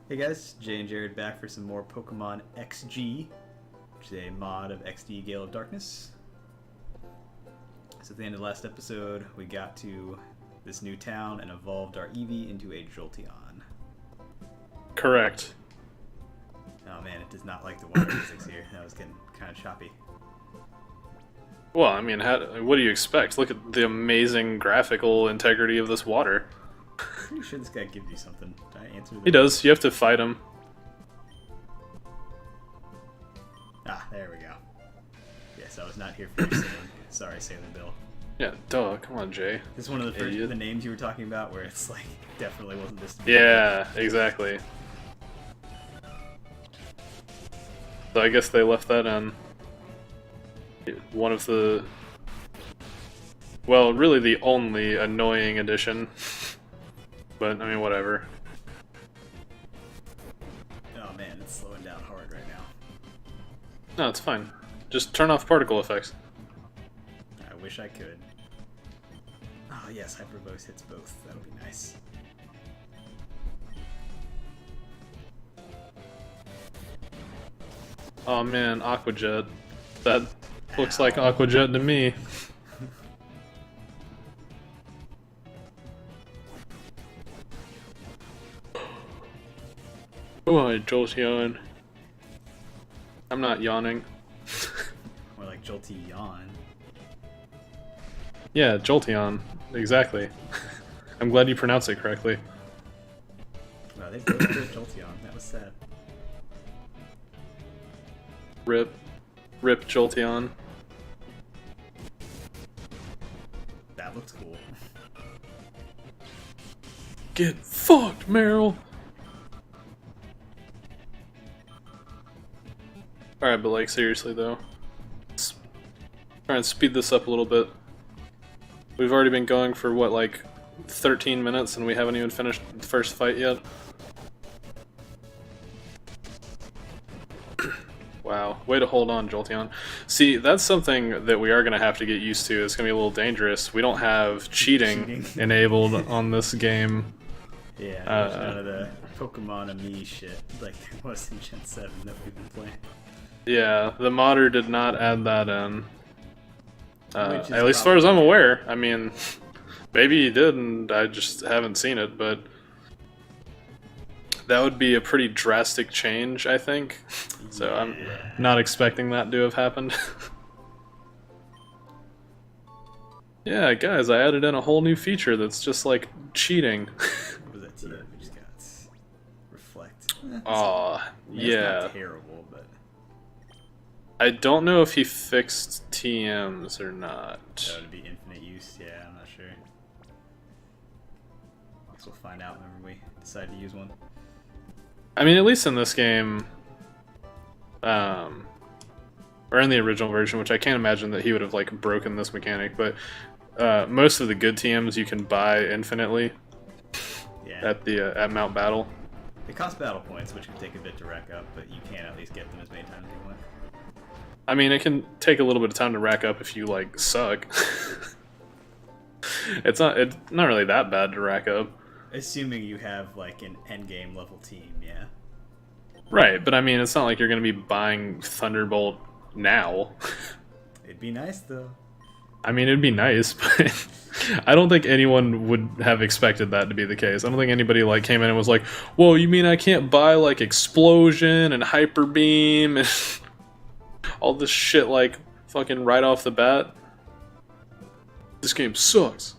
Hey guys, Jay and Jared back for some more Pokemon XG, which is a mod of XD Gale of Darkness. So at the end of the last episode, we got to this new town and evolved our Eevee into a Jolteon. Correct. Oh man, it does not like the water physics here. That was getting kind of choppy. Well, I mean, what do you expect? Look at the amazing graphical integrity of this water. Pretty sure this guy gives you something. Did I answer He does. You have to fight him. Ah, there we go. Yes, I was not here for your sailing. Sorry, Sailor Bill. Yeah, duh. Come on, Jay. This is one of the first Idiot. the names you were talking about where it's like, definitely wasn't this. Yeah, exactly. So I guess they left that on one of the... Well, really the only annoying addition. But, I mean, whatever. Oh man, it's slowing down hard right now. No, it's fine. Just turn off particle effects. I wish I could. Oh yes, Hyper Voice hits both. That'll be nice. Oh man, Aqua Jet. That looks like Aqua Jet to me. Come on, Jolteon. I'm not yawning. More like Jolty Yawn. Yeah, Jolteon. Exactly. I'm glad you pronounced it correctly. Wow, they both did Jolteon. That was sad. Rip. Rip Jolteon. That looks cool. Get fucked, Meryl! Alright, but like, seriously though. Let's try and speed this up a little bit. We've already been going for, what, like 13 minutes and we haven't even finished the first fight yet? Wow, way to hold on, Jolteon. See, that's something that we are going to have to get used to. It's going to be a little dangerous. We don't have cheating enabled on this game. Yeah, there's none of the Pokemon Ami shit like there was in Gen 7 that we've been playing. Yeah, the modder did not add that in. Which is At least as far as I'm probably- aware. I mean, maybe he did and I just haven't seen it, but that would be a pretty drastic change, I think. So I'm not expecting that to have happened. Yeah, guys, I added in a whole new feature that's just like cheating. What was that TM we just got? Reflect. Aw, It's yeah. not terrible, but I don't know if he fixed TMs or not. that would be infinite use. Yeah, I'm not sure. I guess we'll find out whenever we decide to use one. I mean, at least in this game, or in the original version, which I can't imagine that he would have like broken this mechanic, but most of the good TMs you can buy infinitely Yeah. at Mount Battle. They cost battle points, which can take a bit to rack up, but you can at least get them as many times as you want. I mean, it can take a little bit of time to rack up if you like suck. It's not really that bad to rack up. Assuming you have like an endgame level team, yeah. Right, but I mean, it's not like you're going to be buying Thunderbolt now. It'd be nice though. I mean, it'd be nice, but I don't think anyone would have expected that to be the case. I don't think anybody like came in and was like, "Whoa, you mean I can't buy like Explosion and Hyper Beam and all this shit like fucking right off the bat? This game sucks."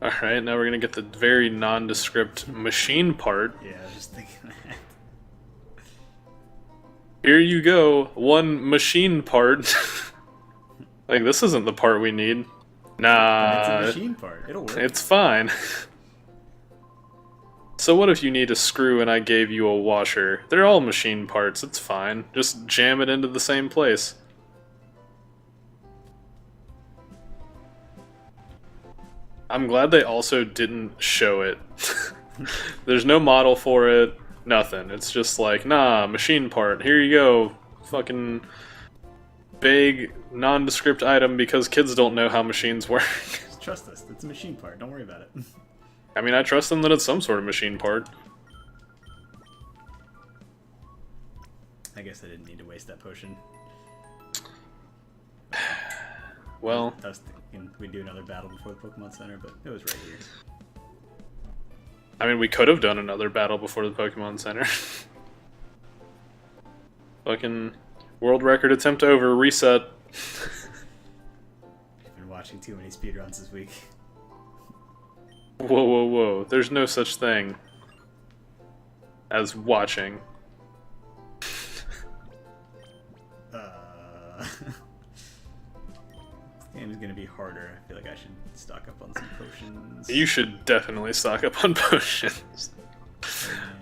Alright, now we're gonna get the very nondescript machine part. Yeah, I was just thinking that. Here you go, one machine part. Like, this isn't the part we need. Nah, It's a machine part. It'll work. it's fine. So what if you need a screw and I gave you a washer? They're all machine parts, it's fine. Just jam it into the same place. I'm glad they also didn't show it. There's no model for it, nothing. It's just like, nah, machine part, here you go. Fucking vague, nondescript item because kids don't know how machines work. Just trust us. It's a machine part. Don't worry about it. I mean, I trust them that it's some sort of machine part. I guess I didn't need to waste that potion. Well, I was thinking we'd do another battle before the Pokemon Center, but it was right here. I mean, we could have done another battle before the Pokemon Center. Fucking world record attempt over, reset. I've been watching too many speedruns this week. Whoa, whoa, whoa. There's no such thing as watching. This game is gonna be harder. I feel like I should stock up on some potions. You should definitely stock up on potions.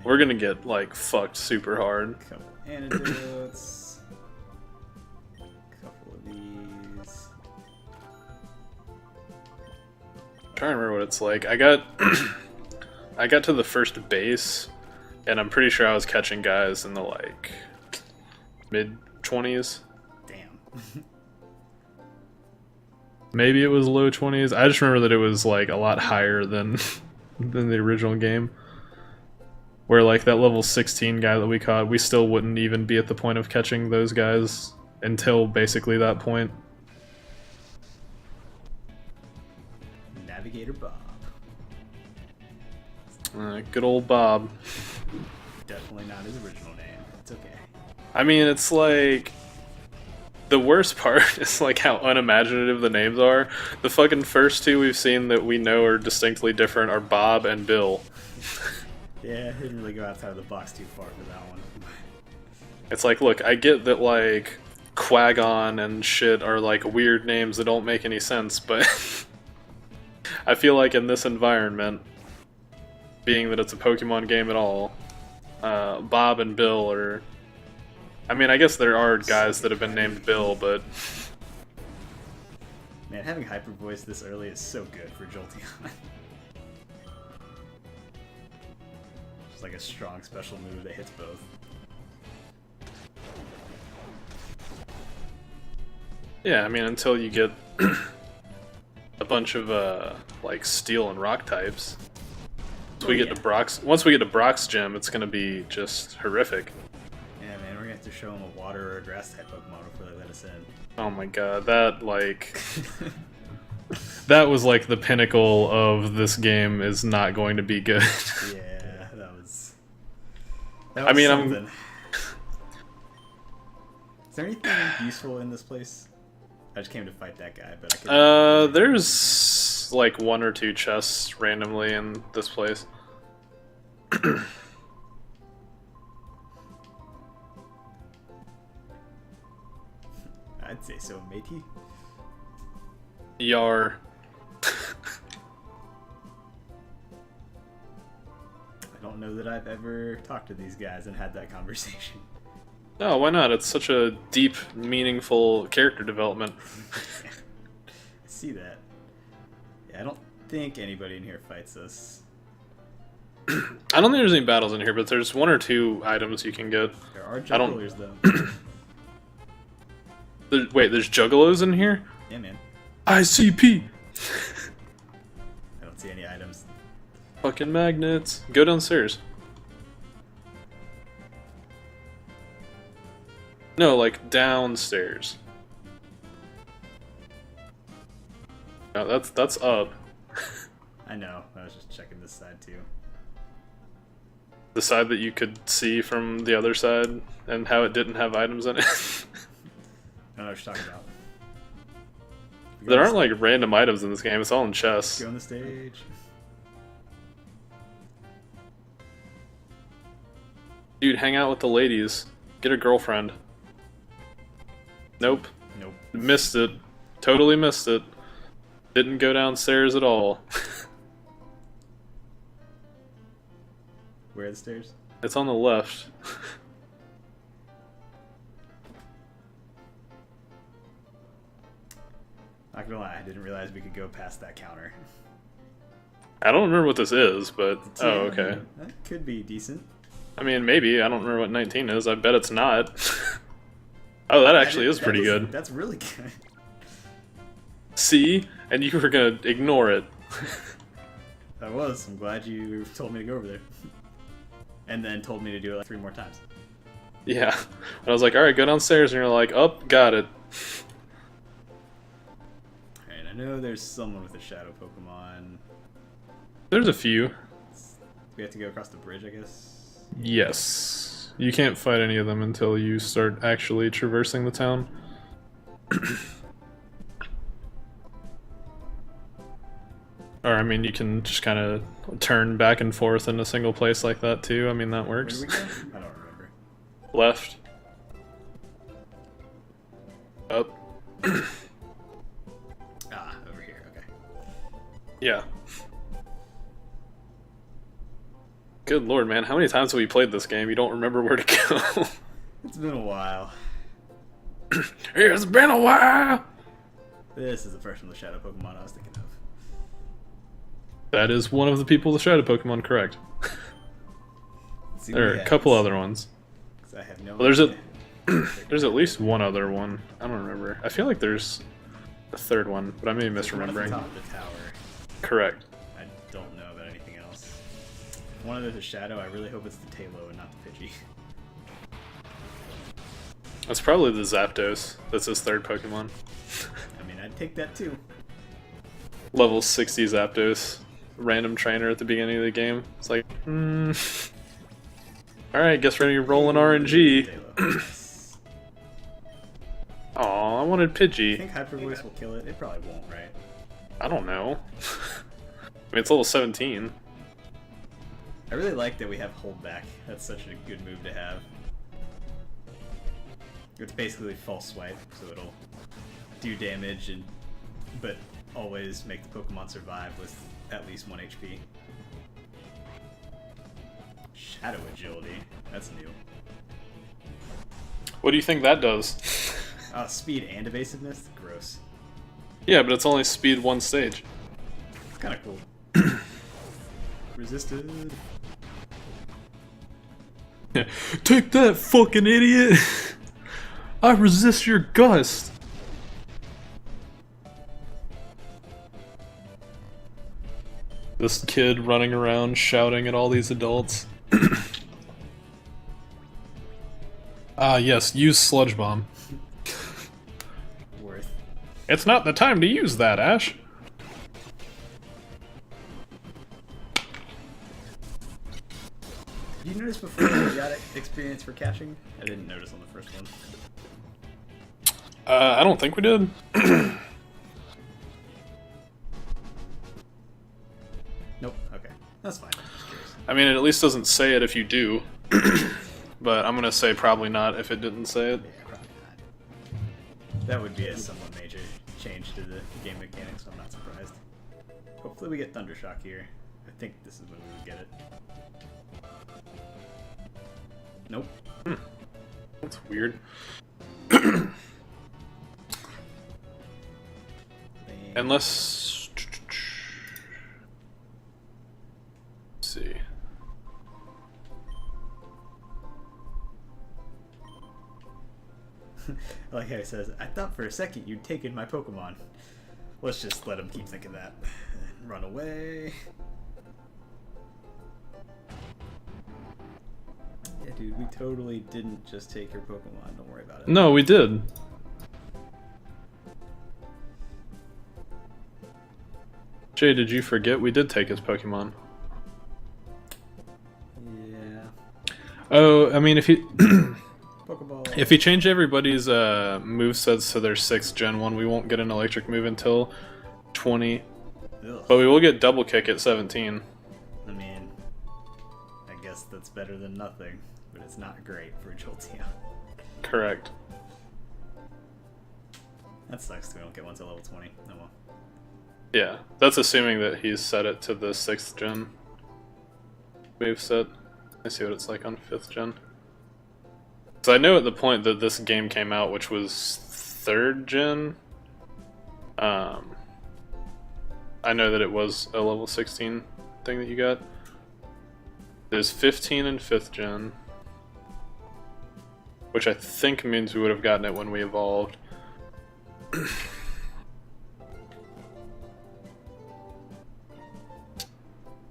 We're gonna get, like, fucked super hard. Couple antidotes. Couple of these. I'm trying to remember what it's like. I got I got to the first base, and I'm pretty sure I was catching guys in the, like, mid-20s. Damn. Maybe it was low 20s. I just remember that it was, like, a lot higher than the original game. Where, like, that level 16 guy that we caught, we still wouldn't even be at the point of catching those guys until basically that point. Navigator Bob. Good old Bob. Definitely not his original name. It's okay. I mean, it's like... The worst part is, like, how unimaginative the names are. The fucking first two we've seen that we know are distinctly different are Bob and Bill. Yeah, I didn't really go outside of the box too far for that one. It's like, look, I get that, like, Quagon and shit are, like, weird names that don't make any sense, but I feel like in this environment, being that it's a Pokemon game at all, Bob and Bill are... I mean, I guess there are guys that have been named Bill, but... Man, having Hyper Voice this early is so good for Jolteon. It's like a strong special move that hits both. Yeah, I mean, until you get a bunch of, like, Steel and Rock types. Once we get to Brock's gym, it's gonna be just horrific. Yeah, man, we're gonna have to show them a water or a grass type Pokemon before they let us in. Oh my god, that, like... that was, like, the pinnacle of this game is not going to be good. Yeah, that was I mean, something. Is there anything useful in this place? I just came to fight that guy, but I couldn't... There's, like, one or two chests randomly in this place. I'd say so, matey. Yar. I don't know that I've ever talked to these guys and had that conversation. No, why not? It's such a deep, meaningful character development. I see that. Yeah, I don't think anybody in here fights us. I don't think there's any battles in here, but there's one or two items you can get. There are jugglers, though. Wait, there's juggalos in here? Yeah, man. ICP! I don't see any items. Fucking magnets. Go downstairs. No, like downstairs. No, that's up. I know. I was just checking this side, too. The side that you could see from the other side, and how it didn't have items in it. I don't know what you're talking about. There aren't, like, random items in this game. It's all in chests. Go on the stage. Dude, hang out with the ladies. Get a girlfriend. Nope. Nope. Missed it. Totally missed it. Didn't go downstairs at all. Where are the stairs? It's on the left. Not gonna lie, I didn't realize we could go past that counter. I don't remember what this is, but... The Oh, TM, okay. That could be decent. I mean, maybe. I don't remember what 19 is. I bet it's not. Oh, that actually is pretty good. That's really good. See? And you were gonna ignore it. I was. I'm glad you told me to go over there. And then told me to do it like 3 more times. Yeah. I was like, alright, go downstairs, and you're like, oh, got it. Alright, I know there's someone with a shadow Pokemon. There's a few. We have to go across the bridge, I guess? Yes. You can't fight any of them until you start actually traversing the town. Or, I mean, you can just kind of turn back and forth in a single place like that, too. I mean, that works. Where did we go? I don't remember. Left. Up. Over here, okay. Yeah. Good lord, man. How many times have we played this game? You don't remember where to go. It's been a while. It's been a while! This is the first one of the shadow Pokemon I was thinking of. That is one of the people with the shadow Pokemon, correct. There are a couple other ones. I have no Well, idea. there's at least one other one. I don't remember. I feel like there's a third one, but I may be There's one at the misremembering. top of the tower. Correct. I don't know about anything else. If one of those is shadow, I really hope it's the Talo and not the Pidgey. That's probably the Zapdos. That's his third Pokemon. I mean, I'd take that too. Level 60 Zapdos. Random trainer at the beginning of the game. It's like, Alright, guess we're rolling RNG. Talo. Aw, I wanted I Pidgey. think Hyper Voice will kill it. It probably won't, right? I don't know. I mean, it's level 17. I really like that we have Hold Back. That's such a good move to have. It's basically false swipe, so it'll do damage but always make the Pokemon survive with at least 1 HP. Shadow Agility. That's new. What do you think that does? Speed and evasiveness? Gross. Yeah, but it's only speed one stage. It's kind of cool. Resisted. Take that, fucking idiot! I resist your gust! This kid running around shouting at all these adults. Yes, use Sludge Bomb. Worth. It's not the time to use that, Ash. Did you notice before you got experience for catching? I didn't notice on the first one. I don't think we did. Nope. Okay. That's fine. Just curious. I mean, it at least doesn't say it if you do. But I'm gonna say probably not if it didn't say it. Yeah, probably not. That would be a somewhat major change to the game mechanics, so I'm not surprised. Hopefully we get Thundershock here. I think this is when we would get it. Nope. That's weird. Unless... Let's see. Like how he says, I thought for a second you'd taken my Pokemon. Let's just let him keep thinking that. Run away. Yeah, dude, we totally didn't just take your Pokemon. Don't worry about it. No, we did. Jay, did you forget we did take his Pokemon? Yeah. Oh, I mean, if you... Pokeball. If you change everybody's movesets to their 6th Gen 1, we won't get an electric move until 20. Ugh. But we will get double kick at 17. I mean, I guess that's better than nothing, but it's not great for Jolteon. Correct. That sucks, we don't get one till level 20. Oh well. Yeah, that's assuming that he's set it to the 6th Gen moveset. Let's see what it's like on 5th Gen. So I know at the point that this game came out, which was 3rd Gen, I know that it was a level 16 thing that you got. There's 15 in 5th Gen. which I think means we would have gotten it when we evolved.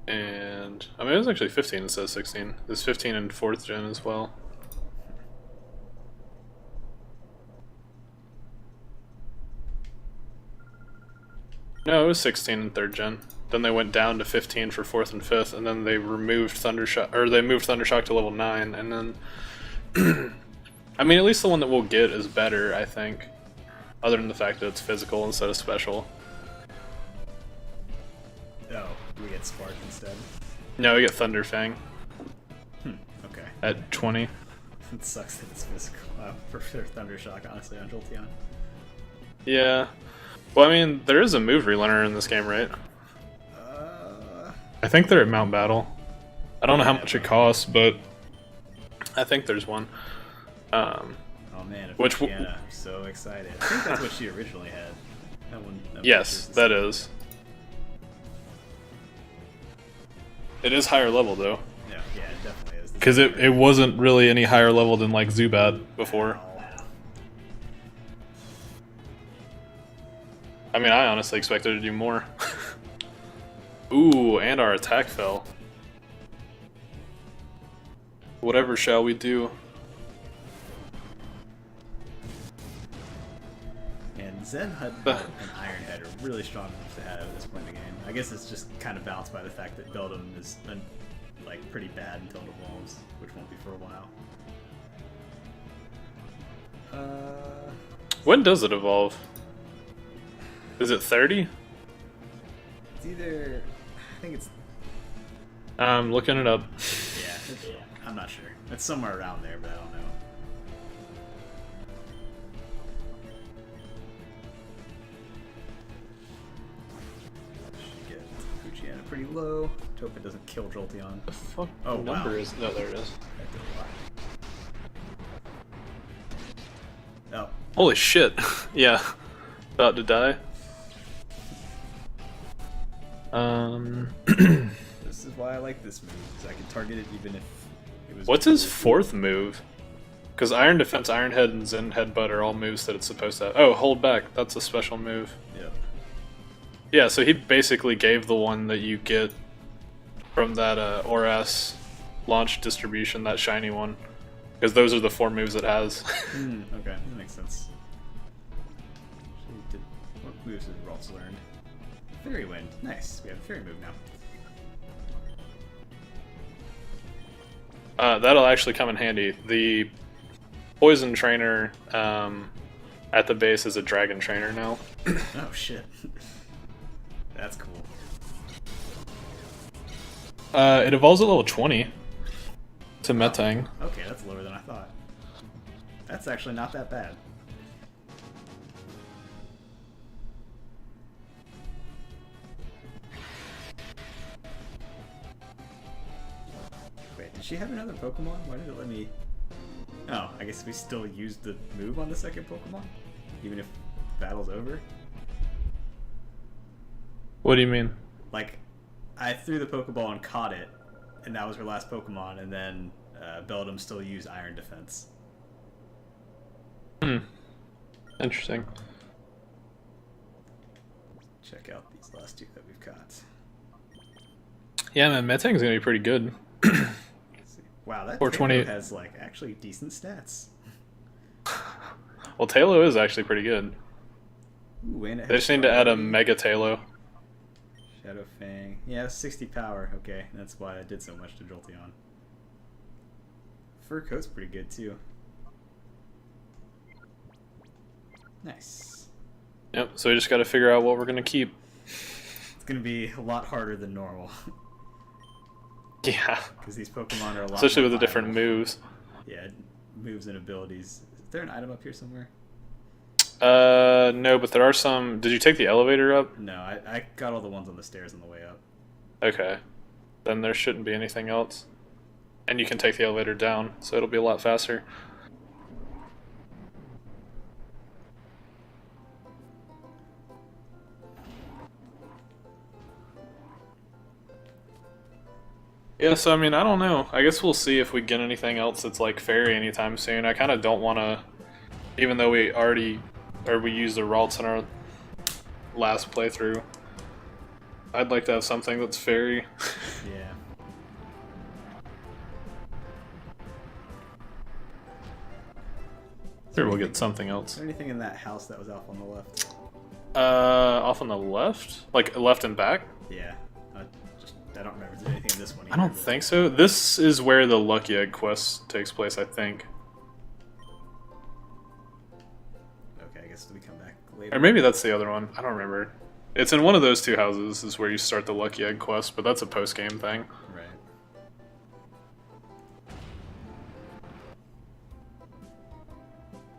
And I mean, it was actually 15 instead of 16. There's 15 in 4th gen as well. No, it was 16 in 3rd gen. Then they went down to 15 for 4th and 5th, and then they removed Thundershock, or they moved Thundershock to level 9, and then I mean, at least the one that we'll get is better, I think. Other than the fact that it's physical instead of special. Oh, we get Spark instead. No, we get Thunderfang. Okay. At 20. It sucks that it's physical. Prefer Thundershock, honestly, on Jolteon. Yeah. Well, I mean, there is a move relearner in this game, right? I think they're at Mount Battle. I don't know how much it costs, but I think there's one. Oh man, I'm so excited. I think that's what she originally had. That one. Yes, that is. It is higher level though. Yeah, it definitely is. Because it wasn't really any higher level than like Zubat before. I mean, I honestly expected to do more. Ooh, and our attack fell. Whatever shall we do? And Zen Hut and Iron Head are really strong enough to have at this point in the game. I guess it's just kind of balanced by the fact that Beldum is like pretty bad until it evolves, which won't be for a while. When does it evolve? Is it 30? It's either... I think it's... I'm looking it up. Yeah, I'm not sure. It's somewhere around there, but I don't know. Should get Fujiana pretty low. Hope it doesn't kill Jolteon. The fuck Oh, number wow. is... No, there it is. That did a lot. Oh. Holy shit. Yeah. About to die. This is why I like this move, because I can target it even if it was... What's his 4th move? Because Iron Defense, Iron Head, and Zen Headbutt are all moves that it's supposed to have. Oh, Hold Back. That's a special move. Yep. Yeah, so he basically gave the one that you get from that Oras launch distribution, that shiny one. Because those are the 4 moves it has. Okay, that makes sense. What moves has Ralts learned? Fairy Wind. Nice. We have a fairy move now. That'll actually come in handy. The Poison Trainer at the base is a Dragon Trainer now. Oh shit. That's cool. It evolves at level 20 to Metang. Okay, that's lower than I thought. That's actually not that bad. Wait, did she have another Pokemon? Why did it let me... Oh, I guess we still used the move on the second Pokemon? Even if battle's over? What do you mean? Like, I threw the Pokeball and caught it, and that was her last Pokemon, and then Beldum still used Iron Defense. Interesting. Check out these last two that we've got. Yeah, man, Metang's gonna be pretty good. Wow, that 420 has like actually decent stats. Well, Talo is actually pretty good. Ooh, and it They has just need to add a Fire. Mega Talo. Shadow Fang. Yeah, 60 power. Okay, that's why I did so much to Jolteon. Fur Coat's pretty good too. Nice. Yep, so we just gotta figure out what we're gonna keep. It's gonna be a lot harder than normal. Yeah. Because these Pokemon are a lot Especially more with the different viable. moves. Yeah, moves and abilities. Is there an item up here somewhere? No, but there are some... Did you take the elevator up? No, I got all the ones on the stairs on the way up. Okay. Then there shouldn't be anything else. And you can take the elevator down, so it'll be a lot faster. Yeah, so I mean, I don't know. I guess we'll see if we get anything else that's like fairy anytime soon. I kind of don't want to, even though we used the Ralts in our last playthrough. I'd like to have something that's fairy. Yeah. Sure, we'll get something else. Is there anything in that house that was off on the left? Off on the left? Like left and back? Yeah. I don't remember if there's anything in this one either. I don't think so. This is where the Lucky Egg quest takes place, I think. Okay, I guess we come back later. Or maybe that's the other one. I don't remember. It's in one of those two houses is where you start the Lucky Egg quest, but that's a post-game thing. Right.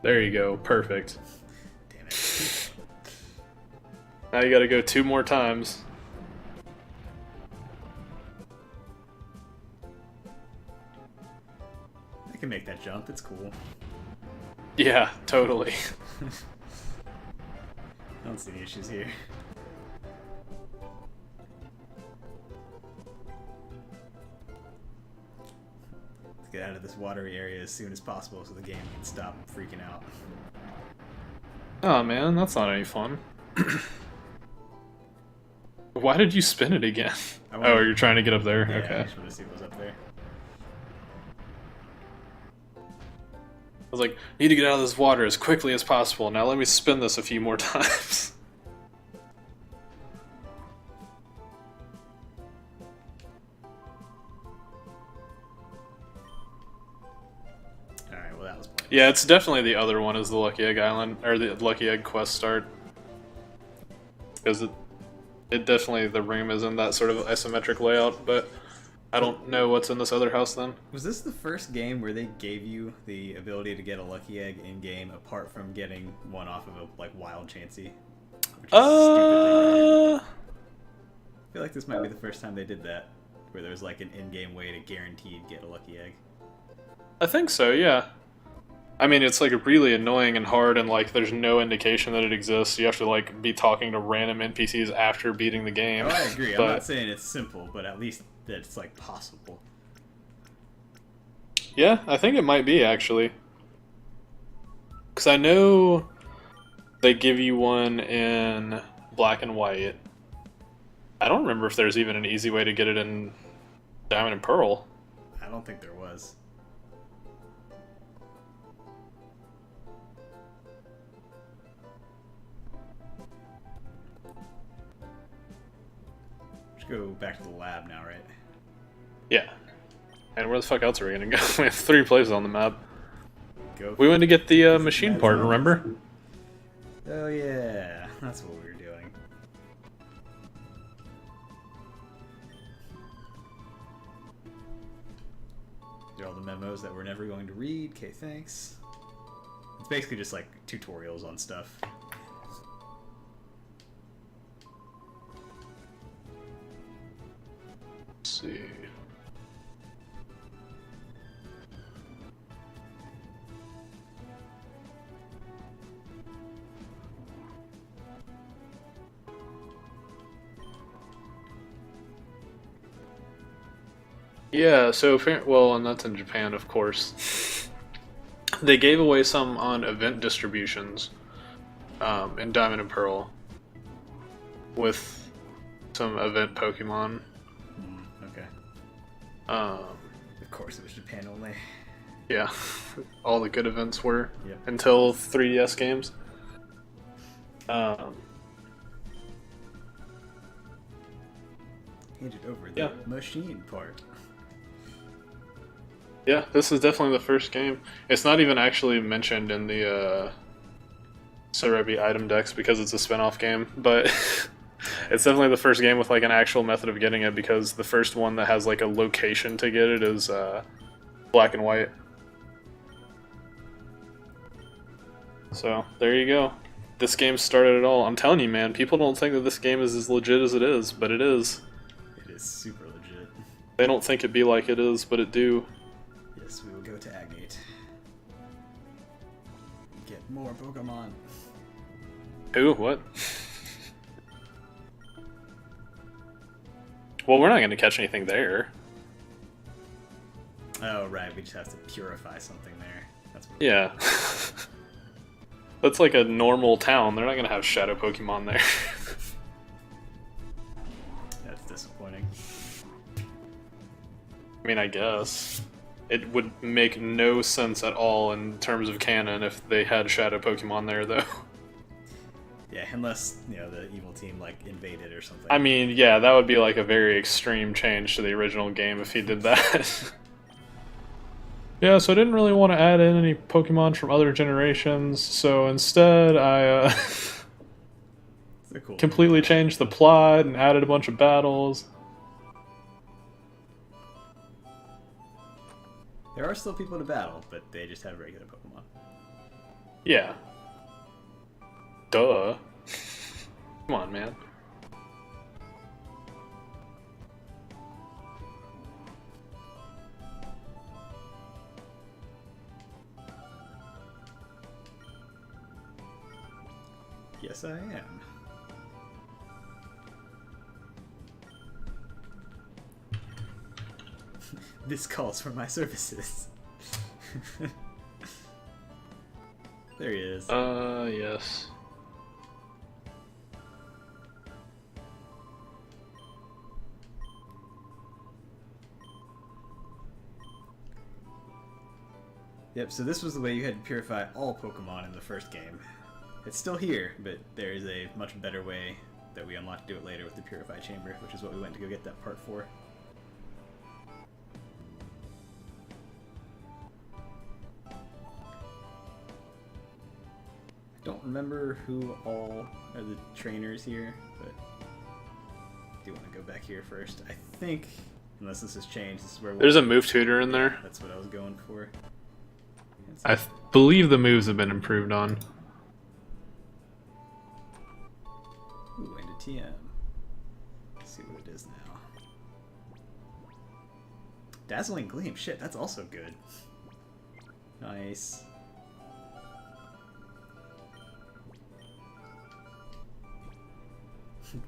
There you go. Perfect. Damn it. Now you gotta go 2 more times. I can make that jump. It's cool. Yeah, totally. I don't see any issues here. Let's get out of this watery area as soon as possible so the game can stop freaking out. Oh man, that's not any fun. Why did you spin it again? Oh, you're trying to get up there? Yeah, Okay. I just want to see what was up there. I was like, need to get out of this water as quickly as possible. Now let me spin this a few more times. Alright, well that was pointless. Yeah, it's definitely the other one is the Lucky Egg Island, or the Lucky Egg quest start. Because it definitely, the room is in that sort of isometric layout, but I don't know what's in this other house then. Was this the first game where they gave you the ability to get a lucky egg in game apart from getting one off of a like wild Chansey? Which is stupidly rare. I feel like this might be the first time they did that, where there's like an in-game way to guaranteed get a lucky egg. I think so, yeah. I mean, it's like really annoying and hard, and like there's no indication that it exists. You have to like be talking to random NPCs after beating the game. Oh, I agree. But I'm not saying it's simple, but at least that it's like possible. yeah, I think it might be actually. Because I know they give you one in black and white. I don't remember if there's even an easy way to get it in Diamond and Pearl. I don't think there was. Go back to the lab now, right? Yeah. And where the fuck else are we gonna go? We have 3 places on the map. Go. We went to get the machine part, remember? Oh yeah, that's what we were doing. They're all the memos that we're never going to read. Okay, thanks. It's basically just like tutorials on stuff. See. Yeah, so well, and that's in Japan, of course. They gave away some on event distributions in Diamond and Pearl with some event Pokemon. Okay. Of course, it was Japan only. Yeah, all the good events were Yep. until 3DS games. Handed over the machine part. Yeah, this is definitely the first game. It's not even actually mentioned in the Cerebi item decks because it's a spin-off game, but it's definitely the first game with like an actual method of getting it because the first one that has like a location to get it is black and white. So, there you go. This game started it all. I'm telling you, man, people don't think that this game is as legit as it is, but it is. It is super legit. They don't think it be like it is, but it do. Yes, we will go to Agate. Get more Pokemon. Who? What? Well, we're not going to catch anything there. Oh, right, we just have to purify something there. That's what Yeah. That's like a normal town. They're not gonna have shadow Pokemon there. That's disappointing. I mean, I guess. It would make no sense at all in terms of canon if they had shadow Pokemon there, though. Yeah, unless, you know, the evil team, like, invaded or something. I mean, yeah, that would be like a very extreme change to the original game if he did that. Yeah, so I didn't really want to add in any Pokemon from other generations, so instead I Cool completely changed the plot and added a bunch of battles. There are still people to battle, but they just have regular Pokemon. Yeah. Duh. Come on, man. Yes, I am. This calls for my services. There he is. Yes. Yep, so this was the way you had to purify all Pokemon in the first game. It's still here, but there is a much better way that we unlock to do it later with the Purify Chamber, which is what we went to go get that part for. I don't remember who all are the trainers here, but I do want to go back here first. I think, unless this has changed, this is where There's a move tutor in there. That's what I was going for. I believe the moves have been improved on. Ooh, into TM. Let's see what it is now. Dazzling Gleam. Shit, that's also good. Nice.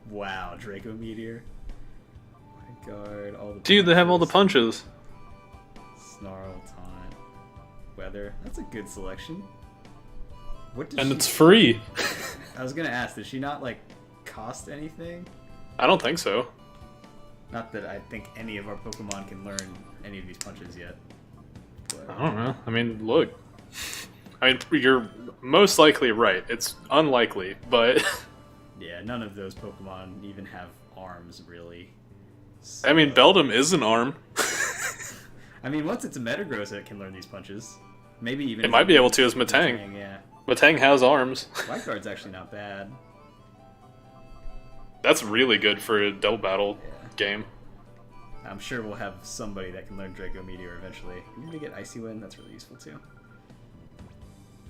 Wow, Draco Meteor. My guard, all the Dude, they have all the punches. punches. Snarl, Taunt, Weather. That's a good selection. What does And she... it's free. I was gonna ask, does she not, like, cost anything? I don't think so. Not that I think any of our Pokemon can learn any of these punches yet. But... I don't know. I mean, look. I mean, you're most likely right. It's unlikely, but... Yeah, none of those Pokemon even have arms, really. So... I mean, Beldum is an arm. I mean, once it's a Metagross that can learn these punches. Maybe even... It might be able to as Metang. Yeah. Metang has arms. White Guard's actually not bad. That's really good for a double battle Yeah. game. I'm sure we'll have somebody that can learn Draco Meteor eventually. Can we get Icy Wind? That's really useful too.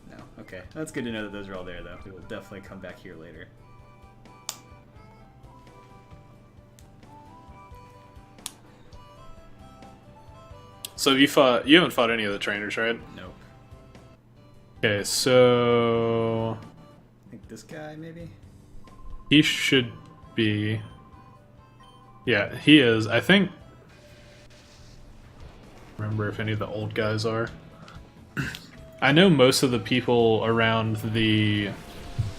No. Okay. That's good to know that those are all there, though. We will definitely come back here later. So you haven't fought any of the trainers, right? Nope. Okay, so I think this guy, maybe? he should be. Yeah, he is. I think. Remember if any of the old guys are. I know most of the people around the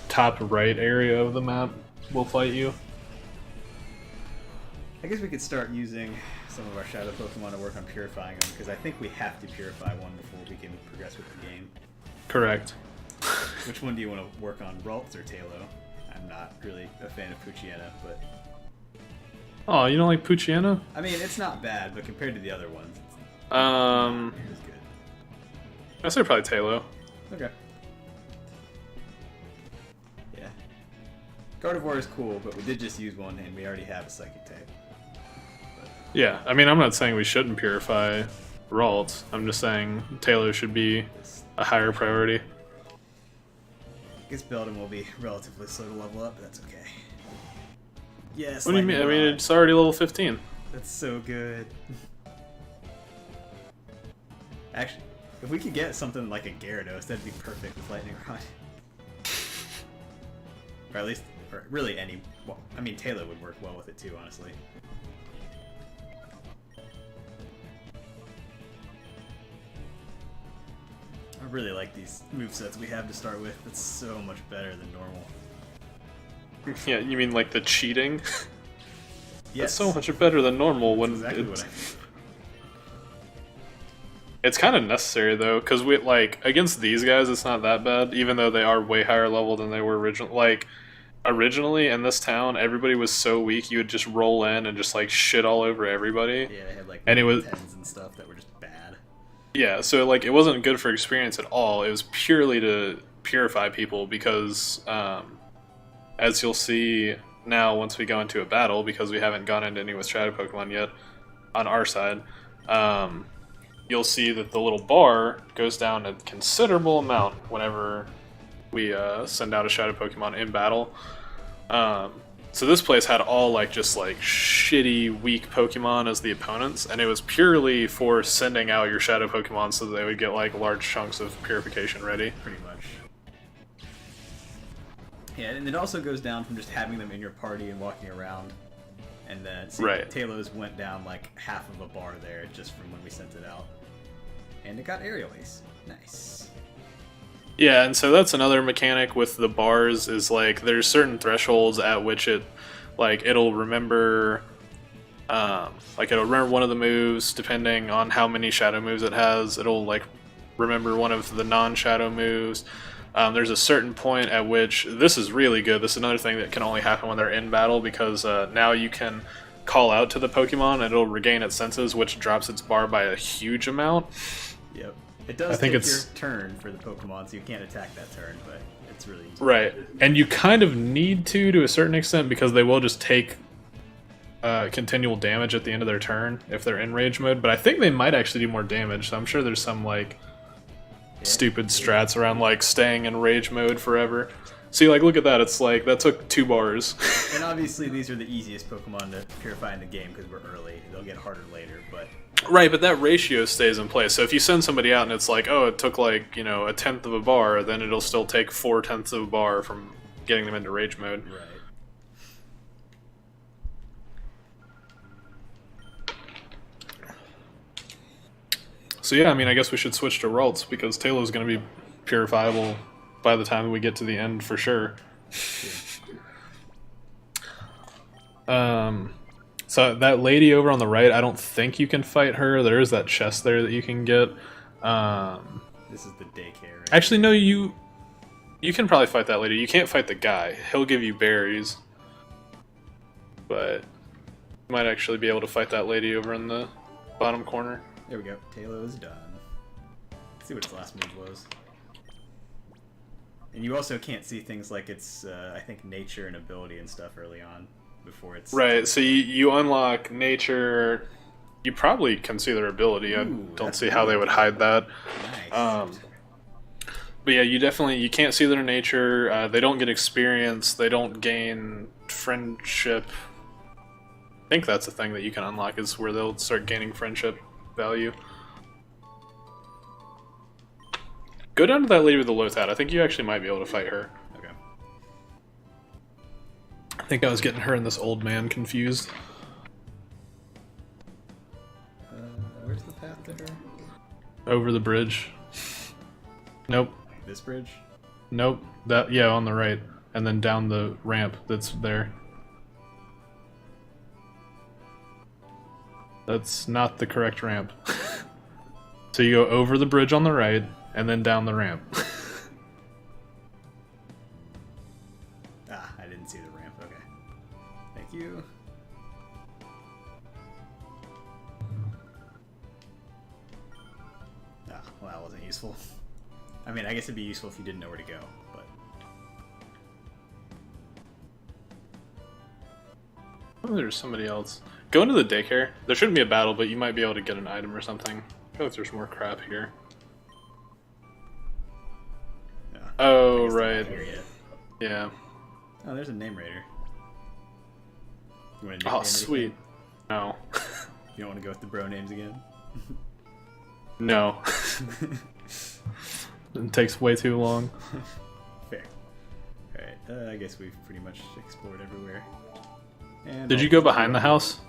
top right area of the map will fight you. I guess we could start using some of our Shadow Pokemon to work on purifying them, because I think we have to purify one before we can progress with the game. Correct. Which one do you want to work on, Ralts or Tailo? I'm not really a fan of Poochyena, but... Oh, you don't like Poochyena? I mean, it's not bad, but compared to the other ones, it's good. I'd say probably Tailo. Okay. Yeah. Gardevoir is cool, but we did just use one, and we already have a Psychic type. Yeah, I mean, I'm not saying we shouldn't purify Ralt. I'm just saying Tailo should be a higher priority. I guess Beldum will be relatively slow to level up, but that's okay. Yes. What do you mean? I mean, it's already level 15. That's so good. Actually, if we could get something like a Gyarados, that'd be perfect with Lightning Rod. Or at least, or really any... Well, I mean, Tailo would work well with it too, honestly. really like these movesets we have to start with. It's so much better than normal. Yeah, you mean like the cheating? Yes. It's so much better than normal when Exactly what I mean. It's kind of necessary though, because we like against these guys, it's not that bad, even though they are way higher level than they were originally. Like originally in this town, everybody was so weak you would just roll in and just like shit all over everybody. Yeah, they had like and it was tens and stuff that were just bad. Yeah, so like it wasn't good for experience at all. It was purely to purify people because, as you'll see now once we go into a battle, because we haven't gone into any with Shadow Pokemon yet on our side, you'll see that the little bar goes down a considerable amount whenever we send out a Shadow Pokemon in battle. So this place had all like just like shitty, weak Pokemon as the opponents, and it was purely for sending out your Shadow Pokemon so that they would get like large chunks of purification ready. Pretty much. Yeah, and it also goes down from just having them in your party and walking around. And then Talos went down like half of a bar there just from when we sent it out. And it got Aerial Ace. Nice. Yeah, and so that's another mechanic with the bars is like there's certain thresholds at which it'll remember it'll remember one of the moves depending on how many shadow moves it has. It'll like remember one of the non-shadow moves. There's a certain point at which this is really good. This is another thing that can only happen when they're in battle because now you can call out to the Pokemon and it'll regain its senses, which drops its bar by a huge amount. Yep. It does take your turn for the Pokemon, so you can't attack that turn, but it's really easy. Right. And you kind of need to a certain extent because they will just take continual damage at the end of their turn if they're in rage mode, but I think they might actually do more damage, so I'm sure there's some like stupid strats around like staying in rage mode forever. See, like, look at that. It's like, that took 2 bars. And obviously these are the easiest Pokemon to purify in the game because we're early. They'll get harder later, but... Right, but that ratio stays in place. So if you send somebody out and it's like, oh, it took like, you know, 1/10 of a bar, then it'll still take 4/10 of a bar from getting them into rage mode. Right. So yeah, I mean, I guess we should switch to Ralts because Tailow's going to be purifiable by the time we get to the end for sure. So that lady over on the right, I don't think you can fight her. There is that chest there that you can get. This is the daycare, right? Actually, no, you can probably fight that lady. You can't fight the guy. He'll give you berries. But you might actually be able to fight that lady over in the bottom corner. There we go. Tailo is done. Let's see what its last move was. And you also can't see things like its, I think, nature and ability and stuff early on before it's... Right, so you unlock nature. You probably can see their ability. I don't see how they would hide that. Nice. But yeah, you can't see their nature. They don't get experience. They don't gain friendship. I think that's a thing that you can unlock is where they'll start gaining friendship value. Go down to that lady with the Lotat. I think you actually might be able to fight her. Okay. I think I was getting her and this old man confused. Where's the path to her? Over the bridge. Nope. This bridge? Nope. Yeah, on the right. And then down the ramp that's there. That's not the correct ramp. So you go over the bridge on the right, and then down the ramp. I didn't see the ramp. Okay. Thank you. Well, that wasn't useful. I mean, I guess it'd be useful if you didn't know where to go, but... Oh, there's somebody else. Go into the daycare. There shouldn't be a battle, but you might be able to get an item or something. I feel like there's more crap here. Yeah, oh, right. Yeah. Oh, there's a name raider. You want to Oh, sweet. No. You don't want to go with the bro names again? No. It takes way too long. Fair. Alright, I guess we've pretty much explored everywhere. And Did you go behind the house?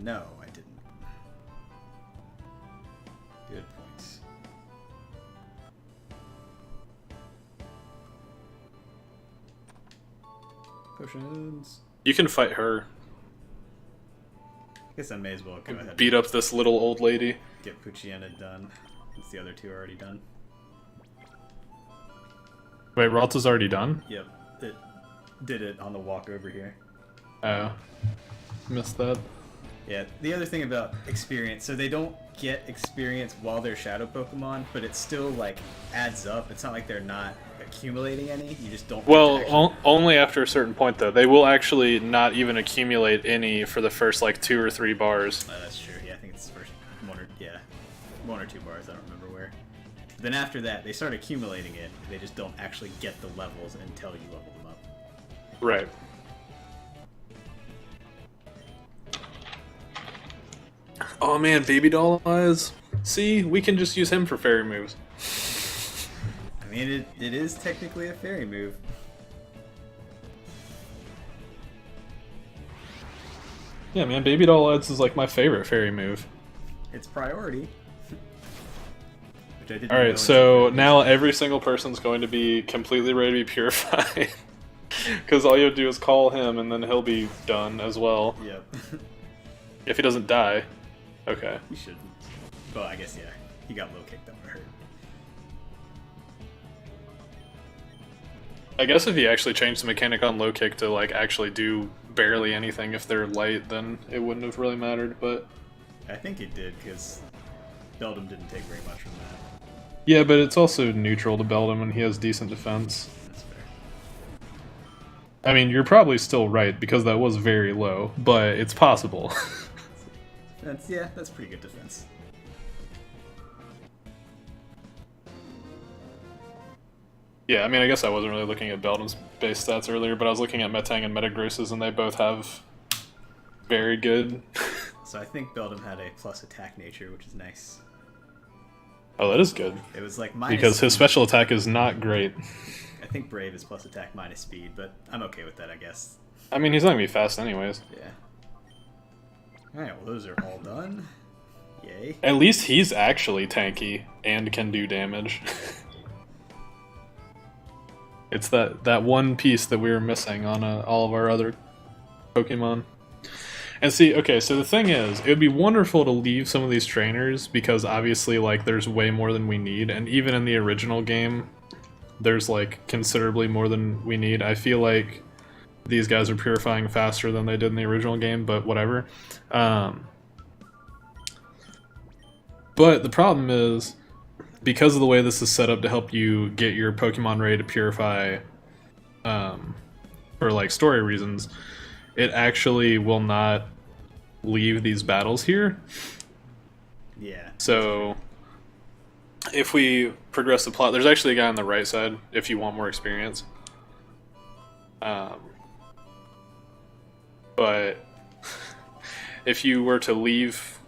No, I didn't. Good points. Potions. You can fight her. I guess I may as well go ahead Beat up this little old lady. get Puchiana done, since the other two are already done. Wait, Ralta's already done? Yep, it did it on the walk over here. Oh. Missed that. Yeah, the other thing about experience, so they don't get experience while they're shadow Pokemon, but it still, like, adds up. It's not like they're not accumulating any, you just don't... Well, only after a certain point, though. They will actually not even accumulate any for the first, like, 2 or 3 bars. That's true, yeah, I think it's the first one or two bars, I don't remember where. Then after that, they start accumulating it, they just don't actually get the levels until you level them up. Right. Oh man, Baby Doll Eyes. See, we can just use him for fairy moves. I mean, it is technically a fairy move. Yeah, man, Baby Doll Eyes is like my favorite fairy move. It's priority. Which I didn't Alright, know so until- now every single person's going to be completely ready to be purified. Because all you have to do is call him and then he'll be done as well. Yep. If he doesn't die. Okay. He shouldn't. Well, I guess, yeah. He got low kicked, that would hurt. I guess if he actually changed the mechanic on low kick to like actually do barely anything if they're light, then it wouldn't have really mattered, but... I think it did, because Beldum didn't take very much from that. Yeah, but it's also neutral to Beldum and he has decent defense. That's fair. I mean, you're probably still right, because that was very low, but it's possible. That's pretty good defense. Yeah, I mean, I guess I wasn't really looking at Beldum's base stats earlier, but I was looking at Metang and Metagross's, and they both have very good... So I think Beldum had a plus attack nature, which is nice. Oh, that is good. It was like minus... Because his special attack is not great. I think Brave is plus attack minus speed, but I'm okay with that, I guess. I mean, he's not gonna be fast anyways. Yeah. Alright, well those are all done. Yay. At least he's actually tanky and can do damage. It's that one piece that we were missing on all of our other Pokemon. And see, okay, so the thing is, it would be wonderful to leave some of these trainers, because obviously, like, there's way more than we need, and even in the original game, there's, like, considerably more than we need. I feel like these guys are purifying faster than they did in the original game, but whatever. But the problem is, because of the way this is set up to help you get your Pokemon ready to purify for, like, story reasons, it actually will not leave these battles here. Yeah. So, if we progress the plot, there's actually a guy on the right side if you want more experience. But if you were to leave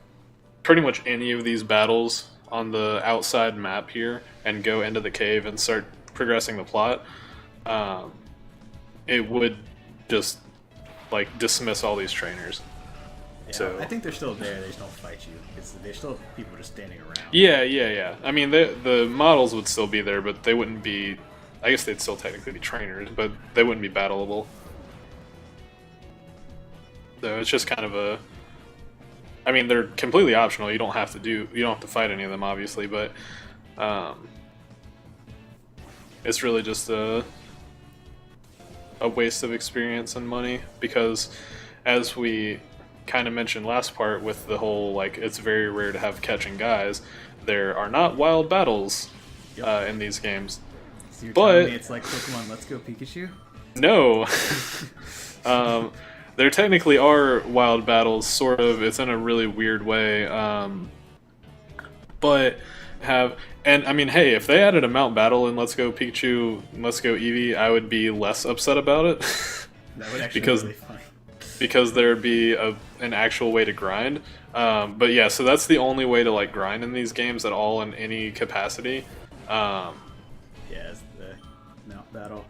pretty much any of these battles on the outside map here and go into the cave and start progressing the plot, it would just like dismiss all these trainers. Yeah, So I think they're still there, they just don't fight you, because they're still people just standing around. yeah. I mean, the models would still be there, but they wouldn't be. I guess they'd still technically be trainers, but they wouldn't be battleable. So it's just kind of a. I mean, they're completely optional. You don't have to fight any of them, obviously, but it's really just a waste of experience and money, because as we kind of mentioned last part with the whole, like, it's very rare to have catching guys, there are not wild battles in these games. So you're But- telling me it's like Pokemon Let's Go Pikachu? No. There technically are wild battles, sort of. It's in a really weird way. But and I mean, hey, if they added a mount battle in Let's Go Pikachu, Let's Go Eevee, I would be less upset about it. That would actually Because- be really funny. Because there'd be an actual way to grind. But yeah, so that's the only way to like grind in these games at all in any capacity. Yeah, it's the mount battle.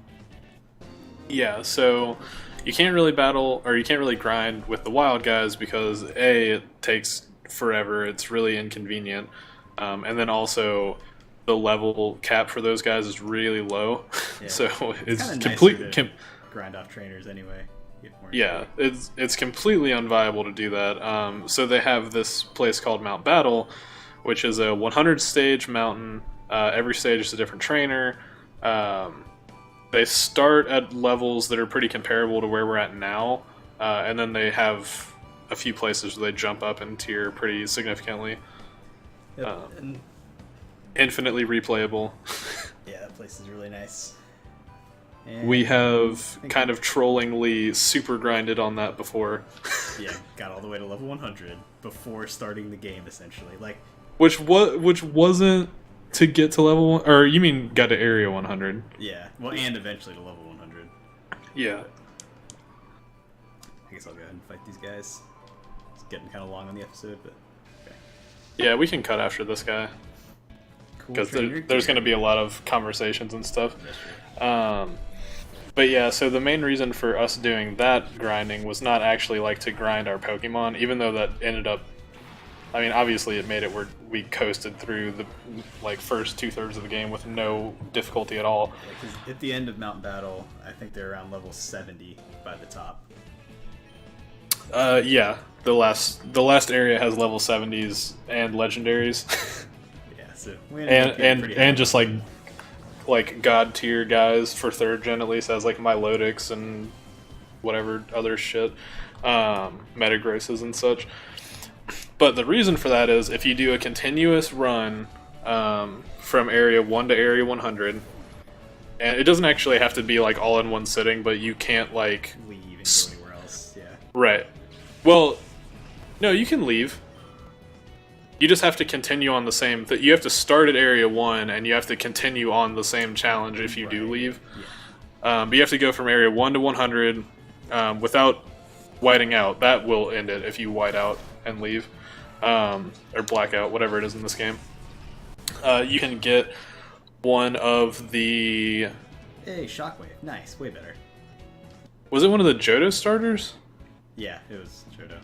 Yeah, so you can't really battle, or you can't really grind with the wild guys because A, it takes forever, it's really inconvenient, and then also the level cap for those guys is really low. Yeah. So it's kinda complete. nicer grind off trainers anyway. Get more Yeah, it's completely unviable to do that. So they have this place called Mount Battle, which is a 100 stage mountain. Every stage is a different trainer. They start at levels that are pretty comparable to where we're at now, and then they have a few places where they jump up in tier pretty significantly. Yep. And Infinitely replayable. yeah, that place is really nice. And We have kind of trollingly super grinded on that before. yeah, got all the way to level 100 before starting the game, essentially. Like, Which wasn't to get to level 1, or you mean got to area 100? yeah, well, and eventually to level 100. Yeah. I guess I'll go ahead and fight these guys. It's getting kind of long on the episode, but okay. Yeah, we can cut after this guy Cool because trainer there's gear. going to be a lot of conversations and stuff. That's true. But yeah, so the main reason for us doing that grinding was not actually like to grind our Pokemon, even though that ended up. I mean, obviously it made it where we coasted through the first 2/3 of the game with no difficulty at all. Yeah, 'cause at the end of Mountain Battle, I think they're around level 70 by the top. Yeah, the last area has level 70s and legendaries, Yeah, so we ended up getting pretty high. and just like god tier guys for 3rd gen at least has like Milotics and whatever other shit, Metagross's and such. But the reason for that is if you do a continuous run from area 1 to area 100, and it doesn't actually have to be like all in one sitting, but you can't like leave and go anywhere else. Yeah. right. Well, no, you can leave. You just have to continue on the same. You have to start at area 1, and you have to continue on the same challenge if you do Right. leave. Yeah. But you have to go from area 1 to 100 without whiting out. That will end it if you white out and leave, or black out, whatever it is in this game. You can get one of the. Hey, Shockwave. Nice. Way better. Was it one of the Johto starters? Yeah, it was Johto.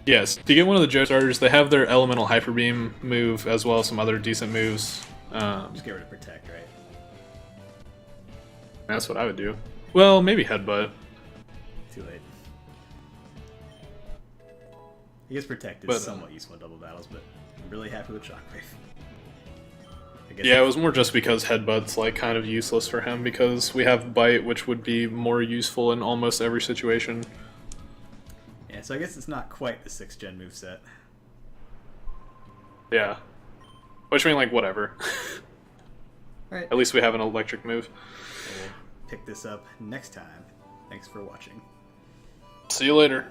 Yes, to get one of the Johto starters, they have their Elemental Hyper Beam move as well as some other decent moves. Just get rid of Protect, right? That's what I would do. Well, maybe Headbutt. Too late. I guess Protect is But, somewhat useful in double battles, but I'm really happy with Shockwave. I guess Yeah, it was more just because Headbutt's like kind of useless for him because we have Bite, which would be more useful in almost every situation. Yeah, so I guess it's not quite the 6th gen moveset. Yeah. Which I mean, like, whatever. Alright, At least we have an electric move. we'll pick this up next time. Thanks for watching. See you later.